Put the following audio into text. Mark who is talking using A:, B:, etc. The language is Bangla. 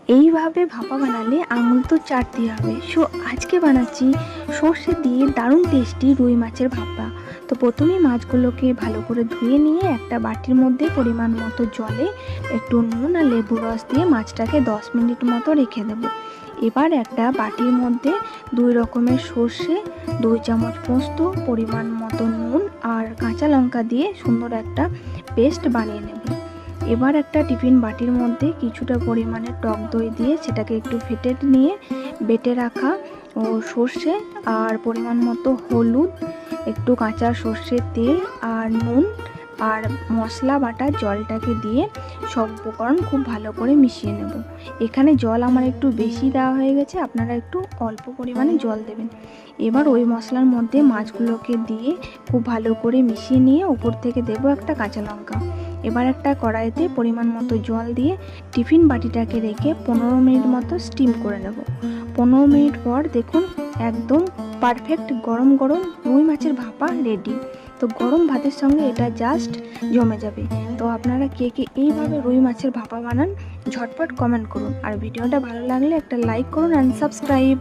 A: এইভাবে ভাপা বানালে আঙুল তো চাটতে হবে। সো আজকে বানাচ্ছি সর্ষে দিয়ে দারুণ টেস্টি রুই মাছের ভাপা। তো প্রথমেই মাছগুলোকে ভালো করে ধুয়ে নিয়ে একটা বাটির মধ্যে পরিমাণ মতো জলে একটু নুন আর লেবুর রস দিয়ে মাছটাকে 10 মিনিট মতো রেখে দেব। এবার একটা বাটির মধ্যে 2 রকমের সর্ষে, 2 চামচ পোস্ত, পরিমাণ মতো নুন আর কাঁচা লঙ্কা দিয়ে সুন্দর একটা পেস্ট বানিয়ে নেব। এবার একটা টিফিন বাটির মধ্যে কিছুটা পরিমাণে টক দই দিয়ে সেটাকে একটু ফেটে নিয়ে বেটে রাখা ও সর্ষে আর পরিমাণ মতো হলুদ, একটু কাঁচা সর্ষের তেল আর নুন আর মশলা বাটা জলটাকে দিয়ে সব উপকরণ খুব ভালো করে মিশিয়ে নেব। এখানে জল আমার একটু বেশি দেওয়া হয়ে গেছে, আপনারা একটু অল্প পরিমাণে জল দেবেন। এবার ওই মশলার মধ্যে মাছগুলোকে দিয়ে খুব ভালো করে মিশিয়ে নিয়ে উপর থেকে দেব একটা কাঁচা লঙ্কা। এবার একটা কড়াইতে পরিমাণ মতো জল দিয়ে টিফিন বাটিটাকে রেখে 15 মিনিট মতো স্টিম করে নেব। 15 মিনিট পর দেখুন একদম পারফেক্ট গরম গরম রুই মাছের ভাপা রেডি। তো গরম ভাতের সঙ্গে এটা জাস্ট জমে যাবে। তো আপনারা কে কে এইভাবে রুই মাছের ভাপা বানান ঝটপট কমেন্ট করুন, আর ভিডিওটা ভালো লাগলে একটা লাইক করুন অ্যান্ড সাবস্ক্রাইব।